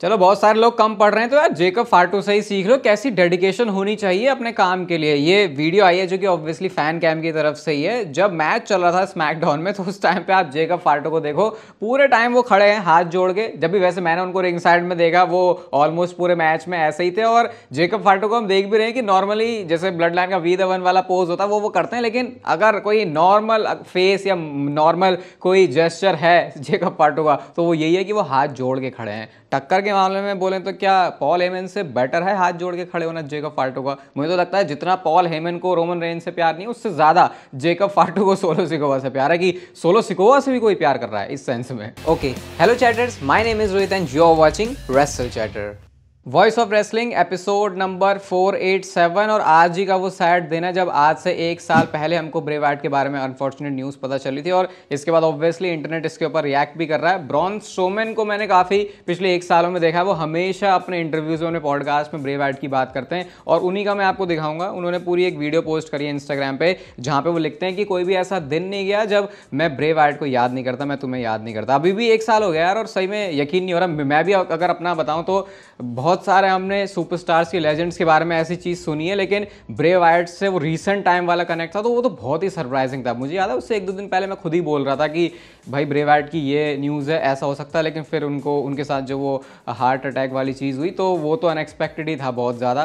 चलो बहुत सारे लोग कम पढ़ रहे हैं तो यार जेकब फाटू से ही सीख लो कैसी डेडिकेशन होनी चाहिए अपने काम के लिए। ये वीडियो आई है जो कि ऑब्वियसली फैन कैम की तरफ से ही है। जब मैच चल रहा था स्मैकडाउन में तो उस टाइम पे आप जेकब फाटू को देखो, पूरे टाइम वो खड़े हैं हाथ जोड़ के। जब भी वैसे मैंने उनको रिंग साइड में देखा वो ऑलमोस्ट पूरे मैच में ऐसे ही थे। और जेकब फाटू को हम देख भी रहे हैं कि नॉर्मली जैसे ब्लड लाइन का वी द वन वाला पोज होता है वो करते हैं, लेकिन अगर कोई नॉर्मल फेस या नॉर्मल कोई जेस्चर है जेकब फाटू का तो वो यही है कि वो हाथ जोड़ के खड़े हैं। टक्कर के मामले में बोलें तो क्या पॉल हेमन से बेटर है हाथ जोड़ के खड़े होना जेकब फाटू का? मुझे तो लगता है जितना पॉल हेमन को रोमन रेंज से प्यार नहीं उससे ज्यादा जेकब फाटू को सोलो सिकोवा से प्यार है, कि सोलो सिकोवा से भी कोई प्यार कर रहा है इस सेंस में। Okay, hello chatters, my name is Rohit and you are watching wrestle chatter. Voice of wrestling episode number 487। और आज ही का वो सैड दिन है जब आज से एक साल पहले हमको ब्रे वाइट के बारे में अनफॉर्चुनेट न्यूज़ पता चली थी। और इसके बाद ऑब्वियसली इंटरनेट इसके ऊपर रिएक्ट भी कर रहा है। ब्रॉन स्ट्रोमैन को मैंने काफ़ी पिछले एक सालों में देखा है, वो हमेशा अपने इंटरव्यूज़ में अपने पॉडकास्ट में ब्रे वाइट की बात करते हैं। और उन्हीं का मैं आपको दिखाऊंगा। उन्होंने पूरी एक वीडियो पोस्ट करी है इंस्टाग्राम पे जहाँ पे वो लिखते हैं कि कोई भी ऐसा दिन नहीं गया जब मैं ब्रे वाइट को याद नहीं करता, मैं तुम्हें याद नहीं करता। अभी भी एक साल हो गया यार और सही में यकीन नहीं हो रहा। मैं भी अगर अपना बताऊँ तो बहुत सारे हमने सुपरस्टार्स की लेजेंड्स के बारे में ऐसी चीज़ सुनी है, लेकिन ब्रे वाइट से वो रीसेंट टाइम वाला कनेक्ट था तो वो तो बहुत ही सरप्राइजिंग था। मुझे याद है उससे एक दो दिन पहले मैं खुद ही बोल रहा था कि भाई ब्रे वाइट की ये न्यूज़ है, ऐसा हो सकता है। लेकिन फिर उनके साथ जो वो हार्ट अटैक वाली चीज़ हुई तो वो तो अनएक्सपेक्टेड ही था बहुत ज़्यादा।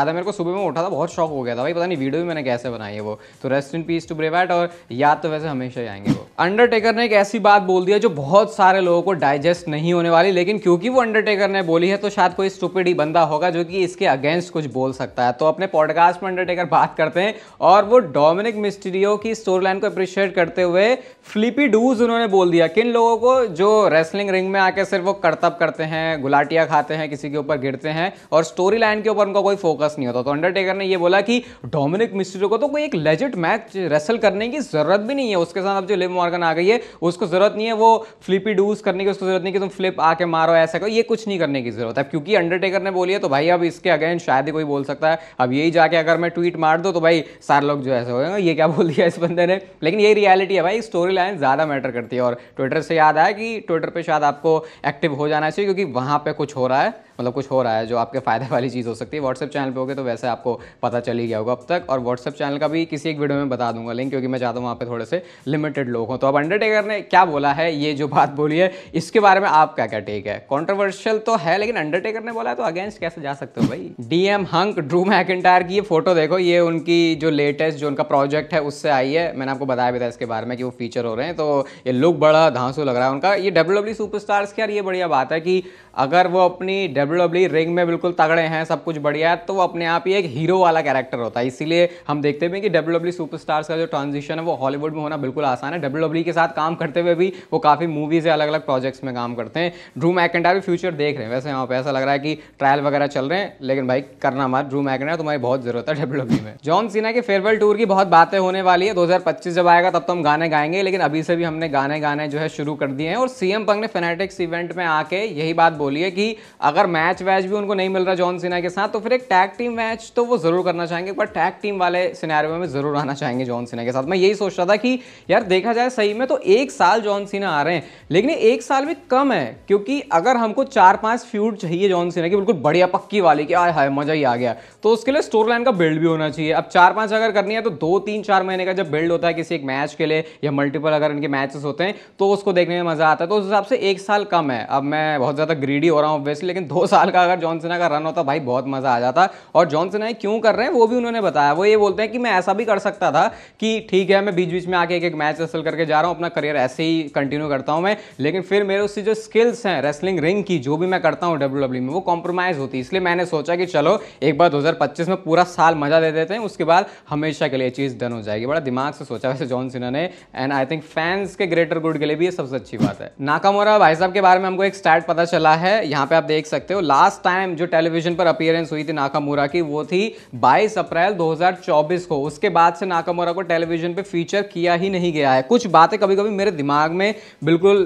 मेरे को सुबह में उठा था बहुत शॉक हो गया था भाई, पता नहीं वीडियो भी मैंने कैसे बनाई है वो। तो rest in peace to Bray Wyatt, और याद तो वैसे हमेशा ही आएंगे वो। अंडरटेकर ने एक ऐसी बात बोल दिया जो बहुत सारे लोगों को डाइजेस्ट नहीं होने वाली, लेकिन क्योंकि वो अंडरटेकर ने बोली है तो शायद कोई स्टूपिड ही बंदा होगा जो कि इसके अगेंस्ट कुछ बोल सकता है। तो अपने पॉडकास्ट में अंडरटेकर बात करते हैं और वो डोमिनिक मिस्टीरियो की स्टोरी लाइन को अप्रिशिएट करते हुए फ्लिपी डूज उन्होंने बोल दिया। किन लोगों को? जो रेसलिंग रिंग में आके सिर्फ वो करतब करते हैं, गुलाटियां खाते हैं, किसी के ऊपर गिरते हैं और स्टोरी लाइन के ऊपर उनका कोई फोकस नहीं होता। तो अंडरटेकर ने ये बोला कि डोमिनिक मिस्टीरियो को तो कोई एक लेजिट मैच रेसल करने की जरूरत भी नहीं है। उसके साथ अब जो लिव मॉर्गन आ गई है उसको जरूरत नहीं है वो फ्लिपी डूज करने की, उसको जरूरत नहीं कि तुम फ्लिप आके मारो ऐसा करो, ये कुछ नहीं करने की जरूरत है। क्योंकि अंडरटेकर ने बोली है तो भाई अब इसके अगेंस्ट शायद ही कोई बोल सकता है। अब यही जाके अगर मैं ट्वीट मार दूं तो भाई सारे लोग जो ऐसे हो गए ये क्या बोल दिया इस बंदे ने। लेकिन यही रियलिटी है भाई, स्टोरी लाइन ज्यादा मैटर करती है। और ट्विटर से याद आया कि ट्विटर पे शायद आपको एक्टिव हो जाना चाहिए क्योंकि वहां पे कुछ हो रहा है, मतलब कुछ हो रहा है जो आपके फायदे वाली चीज़ हो सकती है। व्हाट्सएप चैनल पे होगे तो वैसे आपको पता चल ही गया होगा अब तक। और व्हाट्सएप चैनल का भी किसी एक वीडियो में बता दूंगा लिंक, क्योंकि मैं चाहता हूँ वहाँ पे थोड़े से लिमिटेड लोग हों। तो अब अंडरटेकर ने क्या बोला है, ये जो बात बोली है इसके बारे में आप क्या क्या टेक है? कॉन्ट्रोवर्शियल तो है लेकिन अंडरटेकर ने बोला है तो अगेंस्ट कैसे जा सकते हो भाई। डीएम हंक ड्रू मैकिंटायर की ये फोटो देखो, ये उनकी जो लेटेस्ट जो उनका प्रोजेक्ट है उससे आई है। मैंने आपको बताया भी था इसके बारे में कि वो फीचर हो रहे हैं, तो ये लुक बड़ा धांसू लग रहा है उनका। ये डब्ल्यूडब्ल्यूई सुपरस्टार्स की यार ये बढ़िया बात है कि अगर वो अपनी डब्ल्यूडब्ल्यूई रिंग में बिल्कुल तगड़े हैं, सब कुछ बढ़िया है, तो वो अपने आप ही एक हीरो वाला कैरेक्टर होता है। इसीलिए हम देखते हैं कि डब्ल्यूडब्ल्यूई सुपरस्टार्स का जो ट्रांजिशन है वो हॉलीवुड में होना बिल्कुल आसान है। डब्ल्यूडब्ल्यूई के साथ काम करते हुए भी वो काफी मूवीज या अलग अलग प्रोजेक्ट्स में काम करते हैं। ड्रू मैकिंटायर भी फ्यूचर देख रहे हैं वैसे, यहाँ पे ऐसा लग रहा है कि ट्रायल वगैरह चल रहे हैं, लेकिन भाई करना मत, ड्रू मैकिंटायर तुम्हारी बहुत जरूरत है डब्ल्यूडब्ल्यूई में। जॉन सीना के फेयरवेल टूर की बहुत बातें होने वाली है। 2025 जब आएगा तब तो हम गाने गाएंगे, लेकिन अभी से भी हमने गाने जो है शुरू कर दिए हैं। और सीएम पंक ने फैनेटिक्स इवेंट में आके यही बात बोली है कि अगर मैच वैच भी उनको नहीं मिल रहा जॉन सीना के साथ तो फिर एक टैग टीम मैच तो वो जरूर करना चाहेंगे, पर टैग टीम वाले सिनेरियो में जरूर आना चाहेंगे जॉन सीना के साथ। मैं यही सोच रहा था कि यार देखा जाए सही में तो एक साल जॉन सीना आ रहे हैं, लेकिन एक साल भी कम है। क्योंकि अगर हमको 4-5 फ्यूड चाहिए जॉन सीना की बिल्कुल बढ़िया पक्की वाली कि आय हाय मजा ही आ गया, तो उसके लिए स्टोरी लाइन का बिल्ड भी होना चाहिए। अब 4-5 अगर करनी है तो 2-3-4 महीने का जब बिल्ड होता है किसी एक मैच के लिए या मल्टीपल अगर इनके मैचेस होते हैं तो उसको देखने में मजा आता है। तो उस हिसाब से एक साल कम है। अब मैं बहुत ज्यादा ग्रीडी हो रहा हूँ ऑब्वियसली, लेकिन 2 साल का अगर जॉन सीना का रन होता भाई बहुत मजा आ जाता। और जॉन सीना क्यों कर रहे हैं वो भी उन्होंने बताया। वो ये बोलते हैं कि मैं ऐसा भी कर सकता था कि ठीक है मैं बीच बीच में आके एक मैच रेसल करके जा रहा हूँ, अपना करियर ऐसे ही कंटिन्यू करता हूँ मैं, लेकिन फिर मेरे उससे जो स्किल्स हैं रेसलिंग रिंग की जो भी मैं करता हूँ डब्ल्यूडब्ल्यूई में वो कॉम्प्रोमाइज होती है। इसलिए मैंने सोचा कि चलो एक बार 2025 में पूरा साल मजा दे देते हैं, उसके बाद हमेशा के लिए चीज डन हो जाएगी। बड़ा दिमाग से सोचा वैसे जॉन सीना ने, एंड आई थिंक फैंस के ग्रेटर गुड के लिए भी ये सबसे अच्छी बात है। नाकामुरा भाई साहब के बारे में हमको एक स्टैट पता चला है, यहाँ पे आप देख सकते हो। जानते हो, लास्ट टाइम जो टेलीविजन पर अपीयरेंस हुई थी नाकामुरा की वो थी 22 अप्रैल 2024 को। उसके बाद से नाकामुरा को टेलीविजन पे फीचर किया ही नहीं गया है। कुछ बातें कभी कभी मेरे दिमाग में बिल्कुल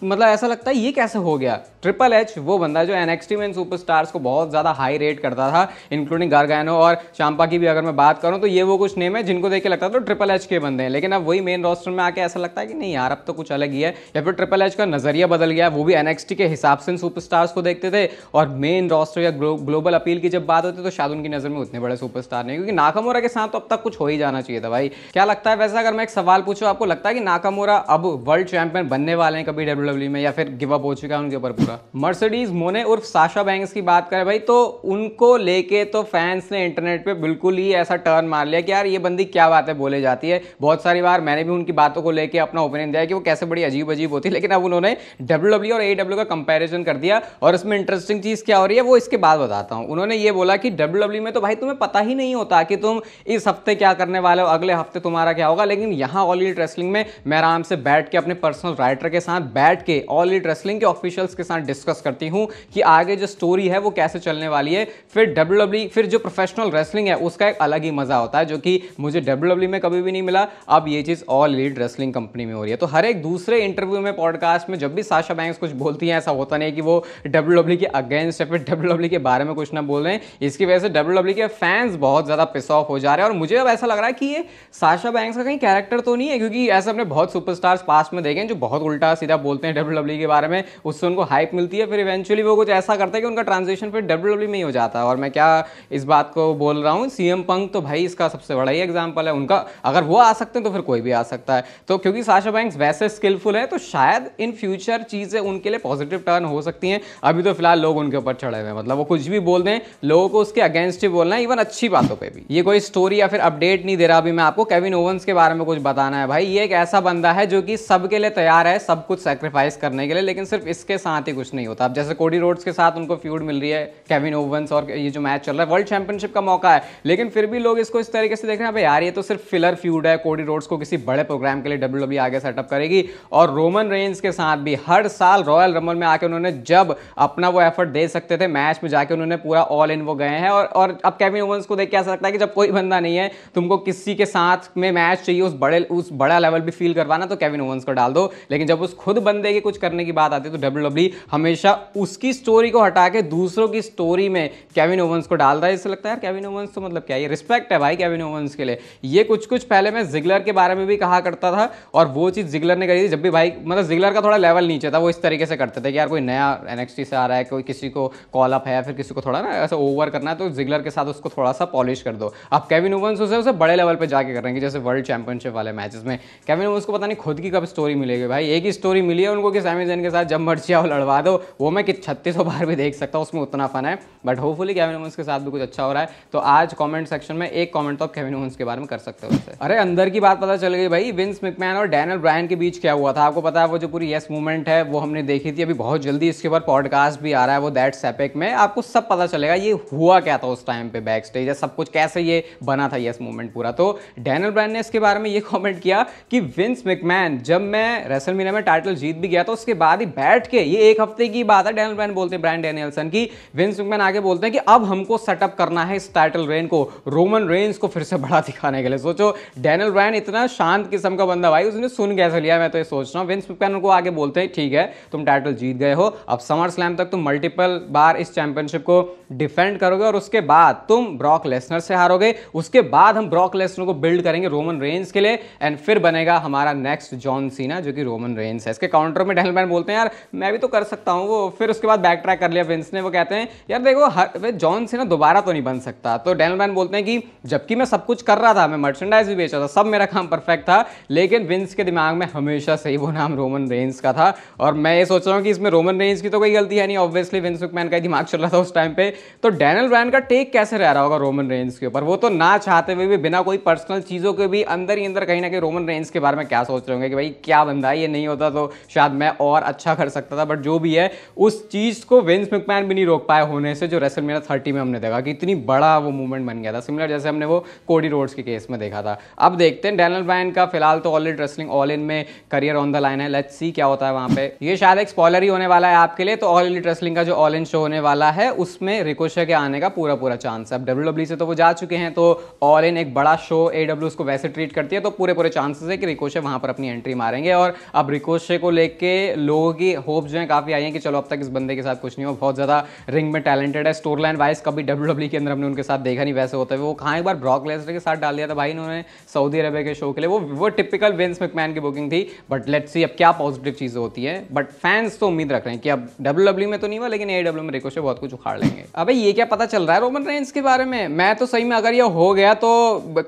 मतलब ऐसा लगता है ये कैसे हो गया। ट्रिपल एच वो बंदा जो NXT में सुपरस्टार्स को बहुत ज्यादा हाई रेट करता था, इंक्लूडिंग गार्गानो और चांपा की भी अगर मैं बात करूं तो ये वो कुछ नेम है जिनको देख के लगता था तो ट्रिपल एच के बंदे हैं। लेकिन अब वही मेन रोस्टर में आके ऐसा लगता है कि नहीं यार अब तो कुछ अलग ही है, या फिर ट्रिपल एच का नजरिया बदल गया। वो भी NXT के हिसाब से सुपरस्टार्स को देखते थे और मेन रोस्टर या ग्लोबल अपील की जब बात होती तो शायद उनकी नजर में उतने बड़े सुपरस्टार नहीं, क्योंकि नाकामुरा के साथ तो अब तक कुछ हो ही जाना चाहिए था भाई। क्या लगता है वैसे, अगर मैं एक सवाल पूछूं, आपको लगता है कि नाकामुरा अब वर्ल्ड चैंपियन बनने वाले हैं कभी WWE में, या फिर गिव अप हो चुका है उनके ऊपर पूरा? मर्सिडीज मोने उर्फ साशा बैंक्स की बात करें भाई तो उनको लेके तो फैंस ने इंटरनेट पे बिल्कुल ही ऐसा टर्न मार लिया कि यार ये बंदी क्या बातें बोले जाती है। बहुत सारी बार मैंने भी उनकी बातों को लेके अपना ओपिनियन दिया कि वो कैसे बड़ी अजीब अजीब होती है, लेकिन अब उन्होंने WWE और AEW का कंपैरिजन कर दिया। और इसमें इंटरेस्टिंग चीज क्या हो रही है वो इसके बाद बताता हूं। उन्होंने ये बोला कि WWE में तो भाई तुम्हें पता ही नहीं होता कि तुम इस हफ्ते क्या करने वाले हो, अगले हफ्ते तुम्हारा क्या होगा, लेकिन यहां ऑल एलीट रेसलिंग में मैं आराम से बैठ के अपने पर्सनल राइटर के साथ बैठ के ऑल एलीट रेसलिंग के ऑफिशियल्स के साथ डिस्कस करती हूं कि आगे जो स्टोरी है वो कैसे चलने वाली है। फिर WWE, फिर जो प्रोफेशनल रेसलिंग है उसका एक अलग ही मजा होता है जो कि मुझे WWE में कभी भी नहीं मिला। अब ये चीज ऑल एलीट रेसलिंग कंपनी में हो रही है। तो हर एक दूसरे इंटरव्यू में, पॉडकास्ट में जब भी साशा बैंक्स कुछ बोलती हैं, ऐसा होता नहीं कि वो WWE के अगेंस्ट या फिर WWE के बारे में कुछ ना बोल रहे हैं। इसकी वजह से WWE के फैंस बहुत ज्यादा पिस ऑफ हो जा रहे हैं। और मुझे अब ऐसा लग रहा है कि ये साशा बैंक्स का कहीं कैरेक्टर तो नहीं है, क्योंकि ऐसे हमने बहुत सुपरस्टार्स पास में देखे हैं जो बहुत उल्टा सीधा बोलते हैं WWE के बारे में, उससे उनको हाइप मिलती है, फिर इवेंचुअली वो कुछ ऐसा करता है कि उनका ट्रांजिशन फिर WWE में ही हो जाता है। और मैं क्या इस बात को बोल रहा हूँ, CM पंक तो भाई इसका सबसे बड़ा ही एग्जाम्पल है। उनका अगर वो आ सकते हैं तो फिर कोई भी आ सकता है। तो क्योंकि साशा बैंक्स वैसे स्किलफुल है तो शायद इन फ्यूचर चीजें उनके लिए पॉजिटिव टर्न हो सकती हैं। अभी तो फिलहाल लोग उनके ऊपर चढ़े हुए हैं, मतलब वो कुछ भी बोल दें लोगों को उसके अगेंस्ट ही बोलना है, इवन अच्छी बातों पे भी। ये कोई स्टोरी या फिर अपडेट नहीं दे रहा अभी मैं आपको, केविन ओवंस के बारे में कुछ बताना है भाई। ये एक ऐसा बंदा है जो कि सबके लिए तैयार है सब कुछ सैक्रिफाइस करने के लिए, लेकिन सिर्फ इसके साथ ही कुछ नहीं होता। अब जैसे कोडी रोड्स के साथ उनको फ्यूड मिल रही है केविन ओवंस, और ये जो मैच चल रहा है वर्ल्ड चैंपियनशिप का मौका है, लेकिन फिर भी लोग इसको इस तरीके से देख रहे हैं भाई यार ये तो सिर्फ फिलर फ्यूड है, कोडी रोड्स को किसी बड़े प्रोग्राम के लिए WWE आगे सेटअप करेगी। और रोमन रेंज के साथ भी हर साल रॉयल रंबल में आके उन्होंने जब अपना वो एफर्ट दे सकते थे मैच में जाके उन्होंने पूरा ऑल इन वो गए हैं। और अब केविन ओवंस को देख के ऐसा लगता है कि जब कोई बंदा नहीं है, तुमको किसी के साथ में मैच चाहिए उस बड़ा लेवल भी फील करवाना, तो केविन ओवंस को डाल दो। लेकिन जब उस खुद बंदे के कुछ करने की बात आती है तो WWE हमेशा उसकी स्टोरी को हटा के दूसरों की स्टोरी में केविन ओवंस को डाल रहा है। इससे लगता है यार केविन ओवंस तो मतलब क्या, ये रिस्पेक्ट है भाई केविन ओवंस के लिए। ये कुछ पहले मैं जिगलर के बारे में भी कहा करता था, और वो चीज जिगलर ने करी थी जब भी भाई, मतलब जिगलर का थोड़ा लेवल नीचे था, वो इस तरीके से करते थे कि यार कोई नया NXT से आ रहा है, कोई किसी को कॉल अप है या फिर किसी को थोड़ा ना ऐसा ओवर करना है, तो जिगलर के साथ उसको थोड़ा सा पॉलिश कर दो। अब केविन ओवंस उसे बड़े लेवल पे जाके कर रहे हैं, जैसे वर्ल्ड चैंपियनशिप वाले मैचेस में केविन ओवंस को पता नहीं खुद की कब स्टोरी मिलेगी भाई। एक ही स्टोरी मिली है उनको कि सैमी ज़ैन के साथ जब मर्जी आओ लड़वा दो, वो मैं 3600 बार भी देख सकता हूँ, उसमें उतना फन है। बट होपफुली केविन ओवंस के साथ भी कुछ अच्छा हो रहा है। तो आज कमेंट सेक्शन में एक कमेंट तो आप केविन ओवंस के बारे में कर सकते हो वैसे। अरे अंदर की बात पता चल गई भाई, विंस मैकमैन और डैनियल ब्रायन के बीच क्या हुआ था। आपको पता है वो जो पूरी यस मूवमेंट है वो हमने देखी थी, अभी बहुत जल्दी इसके ऊपर पॉडकास्ट भी आ रहा है वो दैट्स एपिक में, आपको सब पता चलेगा ये हुआ क्या था उस टाइम पे बैक स्टेज, सब कुछ कैसे ये बना था यस मूवमेंट पूरा। तो डैनियल ब्रायन ने इसके बारे में ये कमेंट किया कि विंस मैकमैन जब मैं रेसलमेनिया में टाइटल जीत भी गया तो उसके बाद ही बैठ के, ये एक हफ्ते की बात है, डैनियल ब्रायन बोलते हैं, ब्रायन डैनियल्सन की, विंस मैकमैन आगे बोलते हैं कि अब हमको सेटअप करना है इस टाइटल रेन को रोमन रेंज को फिर से बड़ा दिखाने के लिए। सोचो डैनियल ब्रायन इतना शांत किस्म का बंदा भाई, उसने सुन कैसे लिया, मैं तो ये सोच रहा हूँ। विंस मैकमैन उनको आगे बोलते हैं ठीक है तुम टाइटल जीत गए हो, अब समर स्लैम तक तुम मल्टीपल बार इस चैंपियनशिप को डिफेंड करोगे और उसके बाद तुम ब्रॉक लेसनर से हारोगे, उसके बाद हम ब्रॉक लेसनर को बिल्ड करेंगे रोमन रेंज के लिए, एंड फिर बनेगा हमारा नेक्स्ट जॉन सीना जो कि रोमन रेंज है। इसके काउंटर में डैनियल ब्रायन बोलते हैं यार मैं भी तो कर सकता हूं वो, फिर उसके बाद बैक ट्रैक कर लिया विंस ने, वो कहते हैं यार देखो जॉन सीना दोबारा तो नहीं बन सकता। तो डैनियल ब्रायन बोलते हैं कि जबकि मैं सब कुछ कर रहा था, मैं मर्चेंडाइज भी बेचा था, सब मेरा काम परफेक्ट था, लेकिन विंस के दिमाग में हमेशा से ही वो नाम रोमन रेंज का था। और मैं ये सोच रहा हूं कि इसमें रोमन रेंज की तो कोई गलती है नहीं, ऑब्वियसली विंस मैकमैन का दिमाग चल रहा था उस टाइम पे। तो डैनियल ब्रायन का टेक कैसे रह रहा होगा रोमन रेंज के ऊपर, वो तो ना चाहते हुए भी बिना कोई पर्सनल चीजों के भी अंदर ही अंदर कहीं ना कहीं रोमन रेंज के बारे में क्या सोच रहे होंगे कि भाई क्या बंदा है, ये नहीं होता तो शायद मैं और अच्छा कर सकता था। बट जो भी है उस चीज को विंस मैकमैन भी नहीं रोक पाए होने से, जो रेसलमेनिया 30 में हमने देखा कि इतनी बड़ा वो मूवमेंट बन गया था, सिमिलर जैसे हमने वो कोडी रोड्स के केस में देखा था। अब देखते हैं डैनियल ब्रायन का फिलहाल तो all elite wrestling all in में करियर ऑन द लाइन है, लेट्स सी क्या होता है वहां पे। ये शायद एक स्पॉइलर ही होने वाला है आपके लिए, तो ऑल एलीट रेसलिंग रेसलिंग का जो ऑल इन शो होने वाला है उसमें रिकोशे के आने का पूरा चांस है। अब डब्ल्यूडब्ल्यू से तो वो जा चुके हैं, तो ऑल इन एक बड़ा शो एडब्ल्यू उसको वैसे ट्रीट करती है, तो पूरे चांसेस है कि रिकोशे वहां पर अपनी एंट्री मारेंगे। और अब रिकोशे को लेके लोगों की होप जो है काफी आई है कि चलो अब तक इस बंदे के साथ कुछ नहीं हो, बहुत ज्यादा रिंग में टैलेंटेड है, स्टोरी लाइन वाइज कभी डब्ल्यूडब्ल्यू के अंदर हमने उनके साथ देखा नहीं वैसे होता है। वो कहाँ एक बार ब्रॉक लेसनर के साथ डाल दिया था भाई इन्होंने सऊदी अरेबिया के शो के लिए, वो टिपिकल विंस मैकमैन की बुकिंग थी। बट लेट्स सी अब क्या पॉजिटिव चीजें होती है। बट फैंस तो उम्मीद रख रहे हैं कि अब डब्ल्यूडब्ल्यू में तो नहीं हुआ, लेकिन एडब्ल्यू में रिकोशे बहुत कुछ उखाड़ लेंगे। अबे ये क्या पता चल रहा है रोमन रेंस के बारे में? मैं तो सही में अगर ये हो गया तो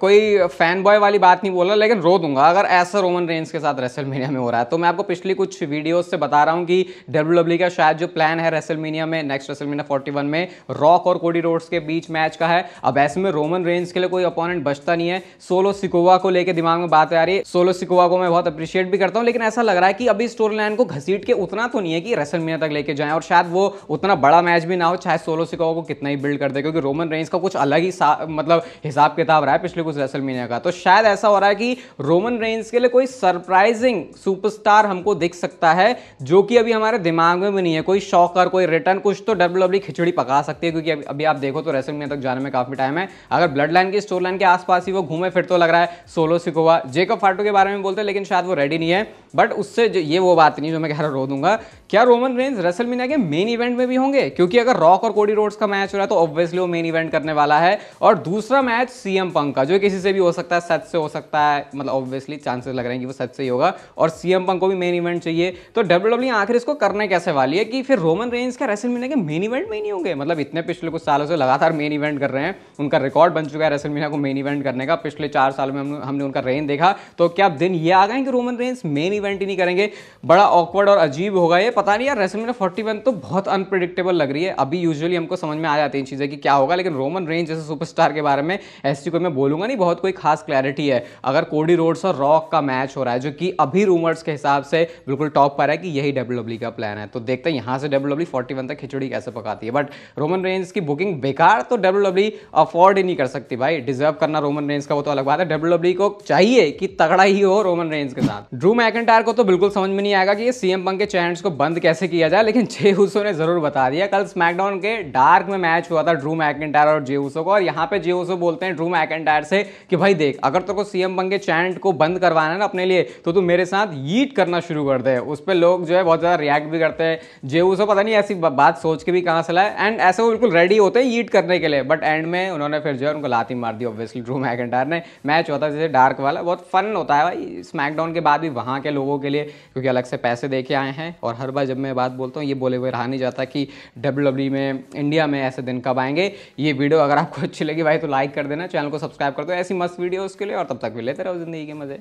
कोई फैन बॉय वाली बात नहीं बोल रहा, लेकिन रो दूंगा अगर ऐसा रोमन रेंस के साथ रेसलमेनिया में हो रहा है। तो मैं आपको पिछली कुछ वीडियोस से बता रहा हूं कि डब्ल्यूडब्ल्यू का शायद जो प्लान है रेसलमेनिया में, नेक्स्ट रेसलमेनिया 41 में रॉक और कोडी रोड्स के बीच मैच का है। अब ऐसे में रोमन रेंस के लिए कोई अपोनेंट बचता नहीं है। सोलो सिकोवा को लेकर दिमाग में बात आ रही है। सोलो सिकोवा को मैं बहुत अप्रिशिएट भी करता हूं, लेकिन ऐसा लग रहा है कि अभी स्टोरी लाइन को घसीट के उतना तो नहीं है कि रेसलमेनिया तक लेके जाएं, और शायद वो उतना बड़ा मैच भी ना हो चाहे सोलो सिकोवा को कितना ही बिल्ड कर दे, क्योंकि रोमन रेंस का कुछ अलग ही मतलब हिसाब किताब रहा है पिछले कुछ रेसलमेनिया का। तो शायद ऐसा हो रहा है कि रोमन रेंस के लिए कोई सरप्राइजिंग सुपरस्टार हमको दिख सकता है, जो कि अभी हमारे दिमाग में भी नहीं है। कोई शॉकर, कोई रिटर्न, कुछ तो डब्ल्यूडब्ल्यू खिचड़ी पका सकती है, क्योंकि अभी आप देखो तो रेसलमेनिया तक जाने में काफी टाइम है। अगर ब्लड लाइन की स्टोरी लाइन के आसपास ही वो घूमे फिर तो लग रहा है सोलो सिकोवा। जेकब फाटो के बारे में बोलते हैं, लेकिन शायद वो रेडी नहीं है। बट उससे ये वो बात नहीं जो मैं कह रहा रो दूंगा। क्या रोमन रेंस रेसलमेनिया के मेन इवेंट में भी होंगे? क्योंकि अगर रॉक और कोडी रोड्स का मैच हो रहा है तो ऑब्वियसली वो मेन इवेंट करने वाला है। और दूसरा मैच सीएम पंक का, जो किसी से भी हो सकता है, सच से हो सकता है, मतलब ऑब्वियसली चांसेस लग रहे हैं कि वो सच से ही होगा, और सीएम पंक को भी मेन इवेंट चाहिए। तो डब्ल्यूडब्ल्यू आखिर इसको करने कैसे वाली है कि फिर रोमन रेंस का रेसलमेनिया के मेन इवेंट में ही नहीं होंगे? मतलब इतने पिछले कुछ सालों से लगातार मेन इवेंट कर रहे हैं, उनका रिकॉर्ड बन चुका है रेसलमेनिया को मेन इवेंट करने का। पिछले 4 साल में हमने उनका रेन देखा। तो क्या दिन ये आ गए कि रोमन रेंस मेन इवेंट ही नहीं करेंगे? बड़ा ऑकवर्ड और अजीब होगा ये। पता नहीं यार, रेसलमेनिया 41 तो बहुत अनप्रेडिक्टेबल लग रही है। अभी यूजुअली हमको समझ में आ जाती है चीजें कि क्या होगा, लेकिन रोमन रेंस जैसे सुपरस्टार के बारे में ऐसी कोई मैं बोलूंगा नहीं बहुत कोई खास क्लैरिटी है। अगर कोडी रोड्स और रॉक का मैच हो रहा है, जो कि अभी रूमर्स के हिसाब से बिल्कुल टॉप पर है कि यही डब्ल्यूडब्ल्यू का प्लान है, तो देखते हैं यहां से डब्ल्यूडब्ल्यू 41 तक खिचड़ी कैसे पकाती है। बट रोमन रेंस की बुकिंग बेकार तो डब्ल्यूडब्ल्यू अफोर्ड ही नहीं कर सकती भाई। डिजर्व करना रोमन रेंस का वो तो अलग बात है, डब्ल्यूडब्ल्यू को चाहिए कि तगड़ा ही हो रोमन रेंस के साथ। ड्रू मैकिंटायर को तो बिल्कुल समझ में नहीं आएगा कि ये सीएम पंक के चैंट्स को बंद कैसे किया जाए, लेकिन जे उसो ने जरूर बता दिया। कल स्मैकडाउन के डार्क में मैच हुआ था ड्रू मैकिंटायर और जे उसो को, और यहाँ पे जे उसो बोलते हैं ड्रू मैकिंटायर से कि भाई देख, अगर तेरे को सीएम पंक के चैंट को बंद करवाना है ना अपने लिए, तो तू मेरे साथ यीट करना शुरू कर दे। उस पर लोग जो है बहुत ज्यादा रिएक्ट भी करते हैं। जे उसो पता नहीं ऐसी बात सोच के भी कहां से लाए, एंड ऐसे वो बिल्कुल रेडी होते हैं यीट करने के लिए, बट एंड में उन्होंने फिर जो है उनको लाती मार दी ऑब्वियसली ड्रू मैकिंटायर ने। मैच होता है जैसे डार्क वाला, बहुत फन होता है भाई स्मैकडाउन के बाद भी वहां के लोगों के लिए, क्योंकि अलग से पैसे दे के आए हैं। और हर बार जब मैं बात बोलता हूँ ये बोले हुए रहा नहीं जाता कि डब्ल्यूडब्ल्यू में इंडिया में ऐसे दिन कब आएंगे। ये वीडियो अगर आपको अच्छी लगी भाई तो लाइक कर देना, चैनल को सब्सक्राइब कर दो ऐसी मस्त वीडियोस के लिए, और तब तक भी लेते रहो जिंदगी के मजे।